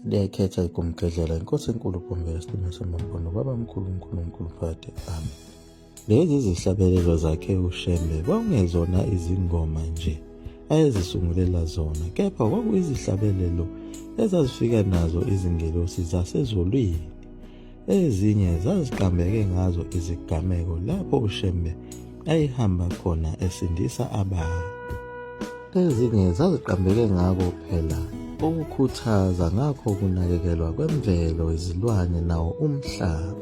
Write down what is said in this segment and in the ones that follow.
Liyakhetha igumgedlela inkosi enkulu Bombela Isitumo Samabhono baba mkhulu uNkulunkulu phakathi ami. Lezi zihlabelelo zakhe uShembe kwakungezona izingoma nje ayezisungulela zona, kepha kwakuyizihlabelelo ezazifika nazo izingelosi zasezulwini. Ezinye zaziqambeke ngazo izigameko lapho uShembe ayihamba khona esindisa abantu. Ezinye zaziqambeke ngako phela ukukhuthaza ngakho ukunakekelwa kwemvelo, izilwane nawo umhlaba.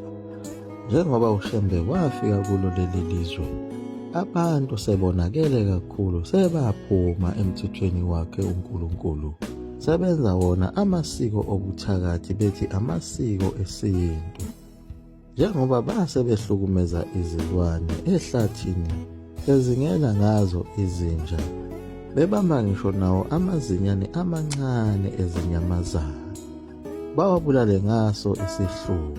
Njengoba uShembe wafika kulo leli lizwe, abantu sebonakele kakhulu, sebaphuma emthethweni wakhe uNkulunkulu, sebenza wona amasiko obuthakathi bethi amasiko esintu. Njengoba base behlukumeza izilwane ehlathini, bezingela ngazo izinja, bebamba ngisho nawo amazinyane amancane ezinyamazana, bawabulale ngaso isihluku.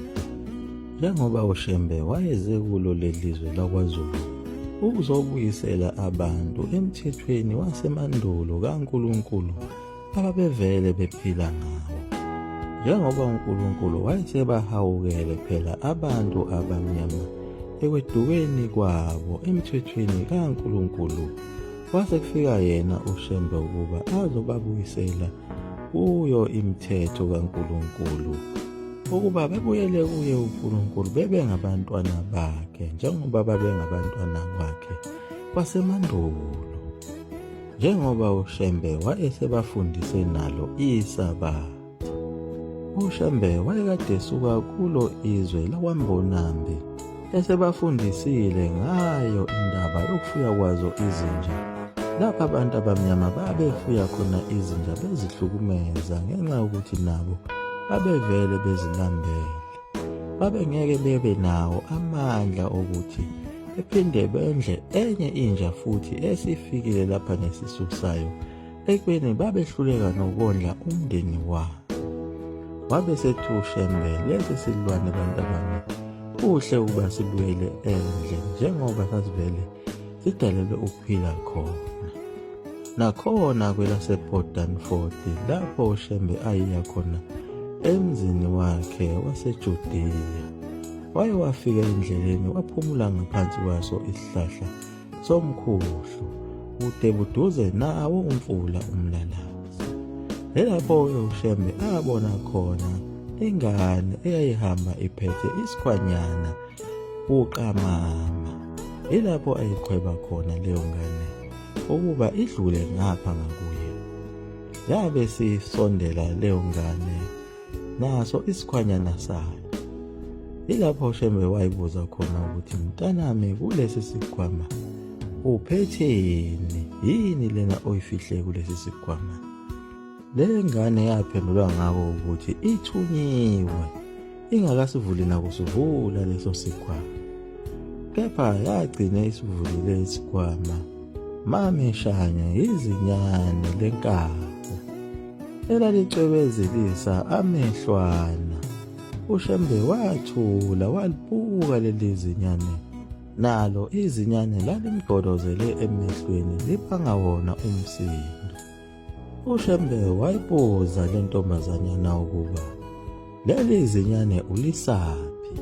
Njengoba uShembe wayeze kulo lelizwe lakwaZulu ukuzobuyisela abantu emthethweni wasemandulo kaNkulunkulu ababevele bephila ngawo. Njengoba uNkulunkulu wayesebahawukele phela abantu abamnyama ekwedukeni kwabo emthethweni kaNkulunkulu, kwase kufika yena uShembe ukuba azobabuyisela kuyo imithetho kaNkulunkulu, ukuba bebuyele kuye uNkulunkulu bebe ngabantwana bakhe njengoba babe ngabantwana bakhe kwasemandulo. Njengoba uShembe wayesebafundise nalo iSabatha, uShembe wayekade esuka kulo izwe lakwaMbonambi esebafundisile ngayo indaba yokufuya kwazo izinja, lapho abantu abamnyama babefuya khona izinja bezihlukumeza ngenxa yokuthi nabo babevele bezilambele. Babengeke bebe nawo amandla okuthi bephinde bendle enye inja futhi esifikile lapha nesisu sayo, ekubeni babehluleka nokondla umndeni wabo. Wabe sethi uShembe, lesi silwane bantu abami, kuhle ukuba sibuyele endle njengoba sasivele sidalelwe ukuphila khona. Nakhona kwelasePort Danford lapho uShembe ayiya khona emzini wakhe waseJudiya, waye wafika endleleni waphumula ngaphansi kwaso isihlahla somkhuhlu kude buduze nawo umfula umlalazi. Lapho uShembe abona khona ingane eyayihamba iphethe isikhwanyana uqamama. Ilapho ayiqhweba khona leyo ngane ukuba idlule ngapha ngakuye. Yabe sisondela leyo ngane naso isikhwanyana sayo. Ilapho uShembe wayibuza khona ukuthi, mntanami, kulesi sikhwama uphetheni? Yini lena oyifihle kulesi sikhwama? Le ngane yaphendula ngako ukuthi ithunyiwe, ingakasivuli nakusivula leso sikhwama. Kepha yagcina isivulile isikhwama mameshanya izinyane lenkabi elalicwebezelisa amehlwana. uShembe wathula walibuka leli zinyane, nalo izinyane lalimgodozele emehlweni liphanga wona umsindo. uShembe wayibuza le ntombazanyana ukuba leli zinyane ulisaphi.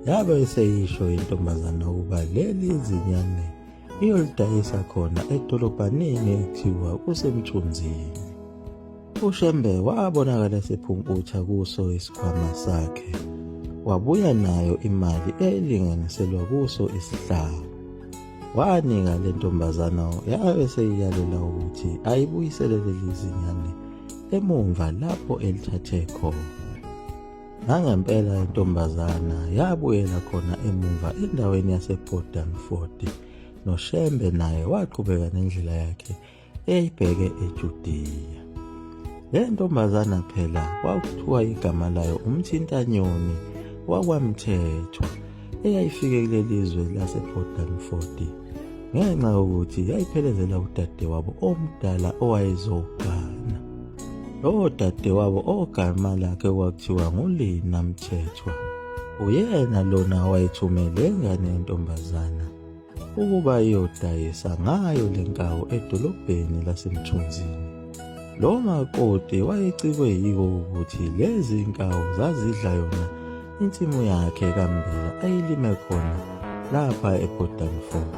Yabe seyisho intombazana ukuba leli zinyane iyolidayisa khona edolobhaneni ekuthiwa kusemthunzini. uShembe wabonakala sephumputha kuso isikhwama sakhe, wabuya nayo imali elinganiselwa kuso isihlava. Wanika le ntombazana, yabe seyiyalela ukuthi ayibuyisele leli zinyane emumva lapho elithathe khona. Ngangempela intombazana yabuyela khona emumva endaweni yasePort Danford, noShembe naye waqhubeka nendlela yakhe eyayibheke eJudiya. Le ntombazana phela kwakuthiwa igama layo uMthintanyoni wakwaMthethwa, eyayifike kuleli zwe lasePort Danford ngenxa yokuthi yayiphelezela udadewabo omdala owayezogana. Lowo dadewabo ogama lakhe kwakuthiwa nguLina Mthethwa, uyena lona wayethumele ingane yentombazana ukuba iyodayisa ngayo le nkawu edolobheni lasemthunzini. Lo makoti wayecikwe yiko ukuthi lezi nkawu zazidla yona insimu yakhe kaMbila ayilime khona lapha eBodanfort.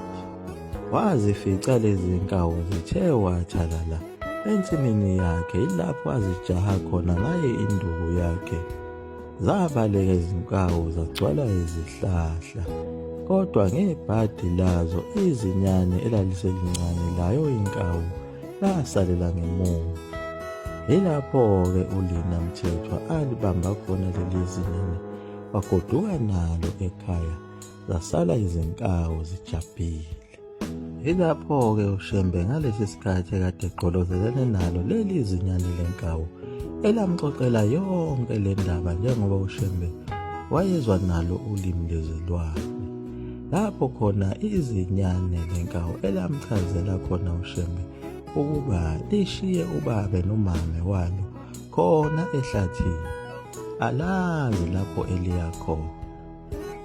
Wazifica lezi nkawu zithe wathalala ensimini yakhe, ilapho azijaha khona ngaye induku yakhe. Zabaleka izinkawu zagcwala izihlahla, kodwa ngebhadi lazo izinyane elaliselincane layo inkawu lasalela ngemuva. Yilapho-ke uLina Mthethwa alibamba khona leli zinyane, wagoduka nalo ekhaya, zasala izinkawu zijabhile. Yilapho-ke uShembe ngalesi sikhathi kade egqolozelene nalo leli zinyane lenkawu elamxoxela yonke le ndaba, njengoba uShembe wayezwa nalo ulimi lwezilwane. Lapho khona izinyane lenkawu elamchazela khona uShembe ukuba lishiye ubabe nomame walo khona ehlathini, alazi lapho eliya khona.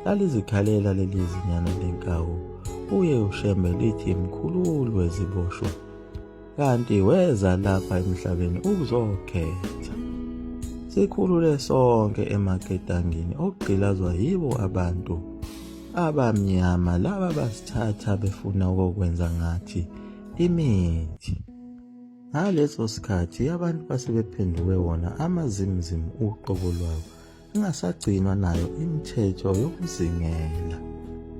Lalizikhalela leli zinyane lenkawu uye uShembe lithi mkhululi weziboshwa, kanti weza lapha emhlabeni ukuzokhetha. Sikhulule sonke emaketangini okugqilazwa yibo abantu abamnyama laba basithatha befuna ukukwenza ngathi imithi. Ngaleso sikhathi abantu basebephenduke wona amazimzimu uqobo lwabo, ingasagcinwa nayo imithetho yokuzingela,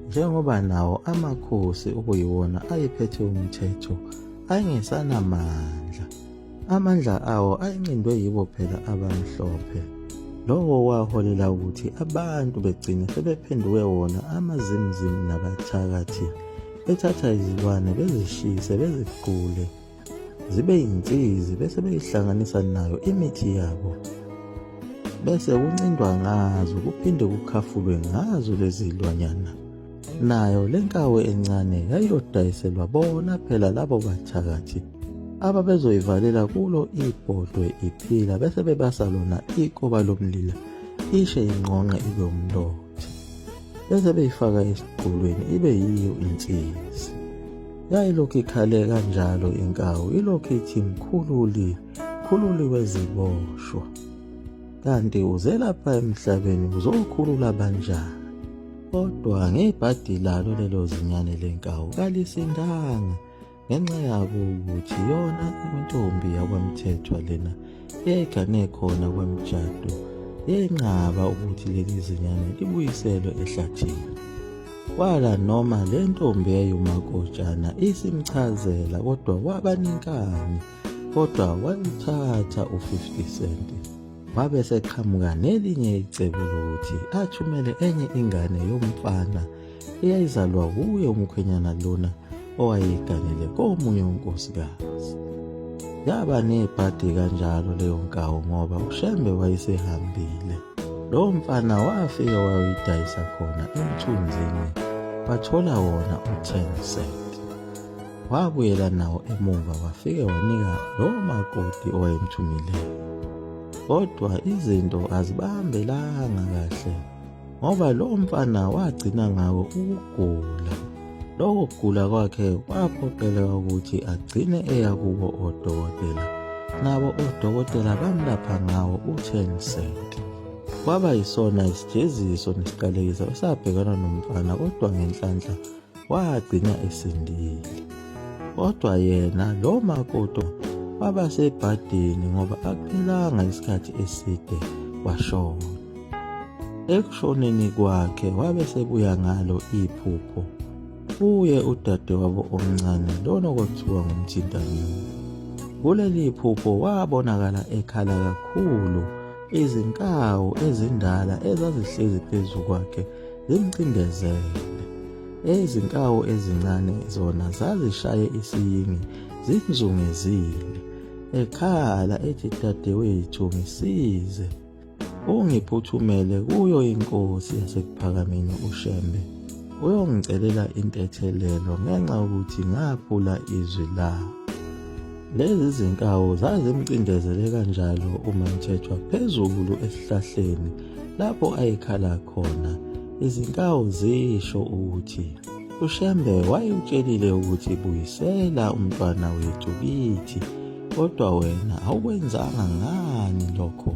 njengoba nawo amakhosi okuyiwona ayephethe umthetho ayengesanamandla. Amandla awo ayencindwe yibo phela abamhlophe. Lokho kwaholela ukuthi abantu begcine sebephenduke wona amazimzimu nabathakathi, bethatha izilwane bezishise beziqule zibe yinsizi, bese beyihlanganisa nayo imithi yabo, bese kuncindwa ngazo kuphinde kukhafulwe ngazo lezi zilwanyana. Nayo lenkawu encane yayiyodayiselwa bona phela labo bathakathi ababezoyivalela kulo ibhodwe iphila, bese bebasa lona ikoba lomlilo ishe inqonqa ibe umlotha, bese beyifaka esiqulweni ibe yiyo insizi. Yayilokhu ikhale kanjalo inkawu, ilokhu ithi mkhululi, mkhululi weziboshwa, kanti uze lapha emhlabeni uzokhulula banjani? Kodwa ngebhadi lalo lelo zinyane lenkawu kalisindanga, ngenxa yabo ukuthi yona intombi yakwaMthethwa lena eyayigane khona kwemjado yenqaba ukuthi leli zinyane libuyiselwe ehlathini. Kwala noma le ntombi eyayumakotshana isimchazela, kodwa wabaninkani, kodwa wayuthatha u50 cent, wabe seqhamuka nelinye icebo lokuthi athumele enye ingane yomfana eyayizalwa kuye umkhwenyana lona owayeyiganele komunye unkosikazi. Yaba nebhadi kanjalo leyo nkawu ngoba uShembe wayesehambile. Lo mfana wafika wayoyidayisa khona emthunzini, wathola wona u10 cent. Wabuyela nawo emuva wafike wanika lo makoti owayemthumileyo. Kodwa izinto azibambelanga kahle ngoba lo mfana wagcina ngawo ukugula. Lokho kugula kwakhe kwaphoqeleka ukuthi agcine eya kubo odokotela, nabo odokotela bamlapha ngawo u10 cent. Kwaba yisona isijeziso nesiqalekiso esabhekana nomfana, kodwa ngenhlanhla wagcina esindile. Kodwa yena lo makoti waba sebhadini ngoba akuphilanga isikhathi eside washona. Ekushoneni kwakhe wabe sebuya ngalo iphupho uye udadewabo omncane lona okuthiwa nguMthintanyoni. Kuleli phupho wabonakala ekhala kakhulu, izinkawu ezindala ezazihlezi phezu kwakhe zimcindezele. Izinkawu ezincane zona zazishaye isiyingi zimzungezile, ekhala ethi dadewethu ngisize, ungiphuthumele kuyo inkosi yaseKuphakameni uShembe, uyongicelela intethelelo ngenxa yokuthi ngaphula izwi lawo. Lezi zinkawu zazimcindezele kanjalo uMthethwa phezulu esihlahleni lapho ayekhala khona. Izinkawu zisho ukuthi uShembe wayeutshelile ukuthi buyisela umntwana wethu kithi, kodwa wena awukwenzanga ngani lokho?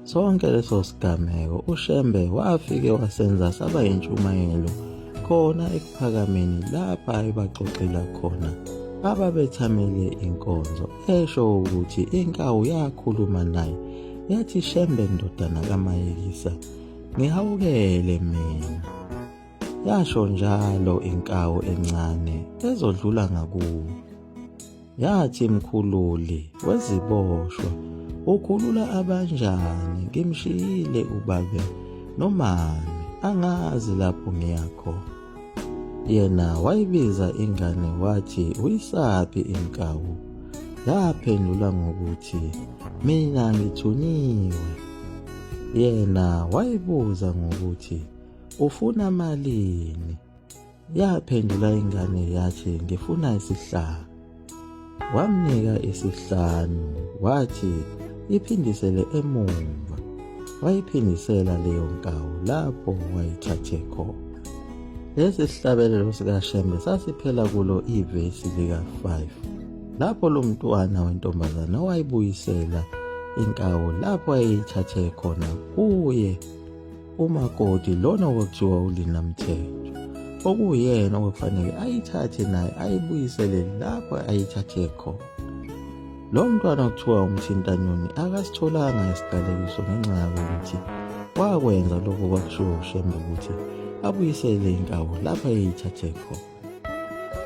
Sonke leso sigameko uShembe wafike wasenza saba yintshumayelo khona ekuphakameni lapha ayebaxoxela khona ababethamele inkonzo, esho ukuthi inkawu yakhuluma naye yathi, Shembe ndodana kaMayekisa, ngihawukele mina. Yasho njalo inkawu encane ezodlula ngakuwo. Yathi, mkhululi weziboshwa, ukhulula abanjani? Ngimshiyile ubabe nomami, angazi lapho ngiyakho. Yena wayibiza ingane wathi, uyisaphi inkawu? Yaphendula ngokuthi, mina ngithuniwe. Yena wayibuza ngokuthi, ufuna malini? Yaphendula ingane yathi, ngifuna isihlanu. Wamnika isihlanu wathi, iphindisele emumva. Wayiphindisela leyo nkawu lapho wayithathe khona. Lesi sihlabelelo sikaShembe sasiphela kulo ivesi lika-5, lapho lo mntwana wentombazana wayibuyisela inkawu lapho ayeyithathe khona kuye umakoti lona okuthiwa uLinamthetho, okuyena okufanele ayithathe naye ayibuyisele lapho ayithathe khona. Lo mntwana okuthiwa uMthintanyoni akasitholanga isiqalekiso ngenxa yokuthi wakwenza lokho kwakushiwo uShembe ukuthi abuyisele inkawu lapho ayeyithathe khona.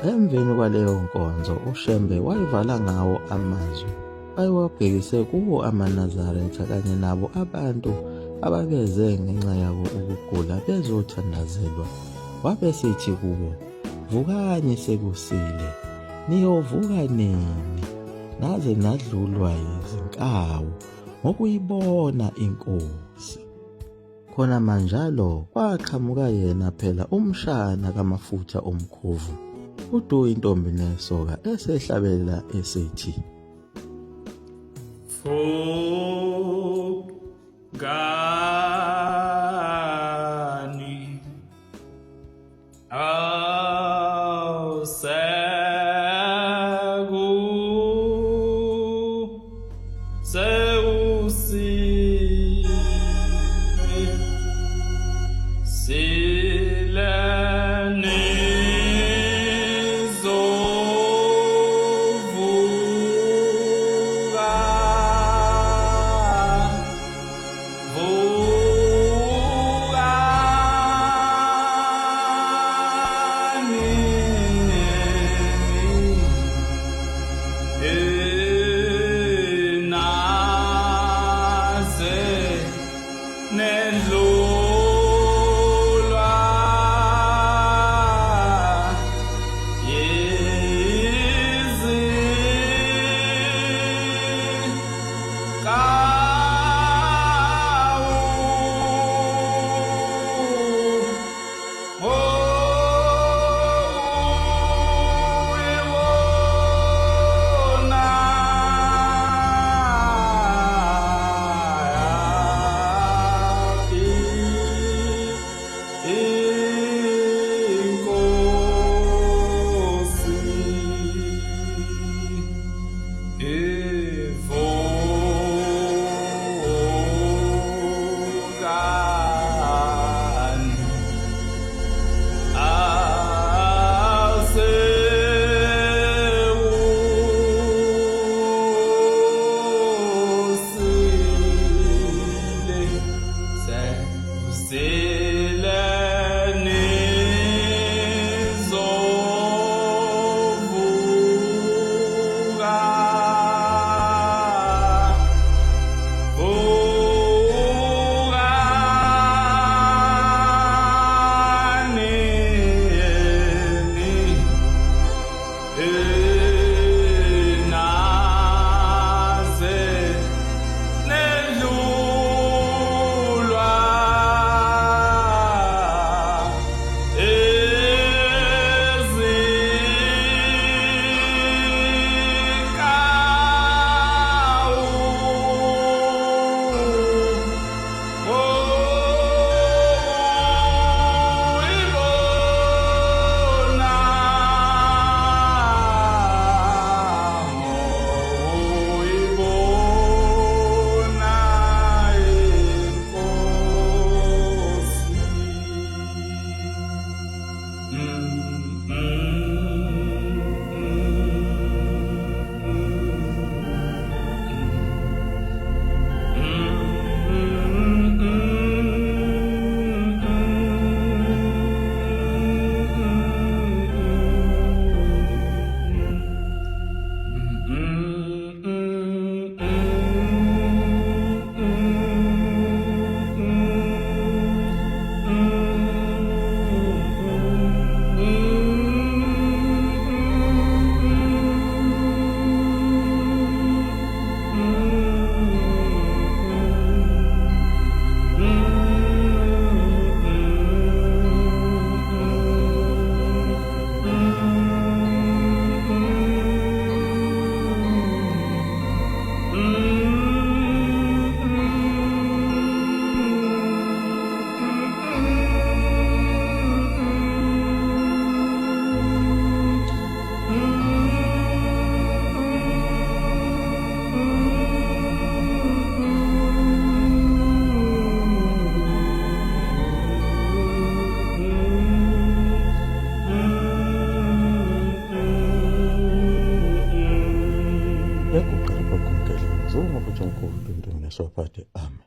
Emveni kwaleyo nkonzo uShembe wayivala ngawo amazwi ayewabhekise kuwo amaNazaretha kanye nabo abantu ababeze ngenxa yabo ukugula bezothandazelwa. Wabesithi kubo, vukani sekusile, niyovuka nini naze nadlulwa yizinkawu ngokuyibona inkosi. Khona manjalo kwaqhamuka yena phela umshana kamafutha omkhovu, uDuka intombi nesoka, esehlabelela esithi, Vukani awuseku seusile sileni zovuka siwaphathe. Amen.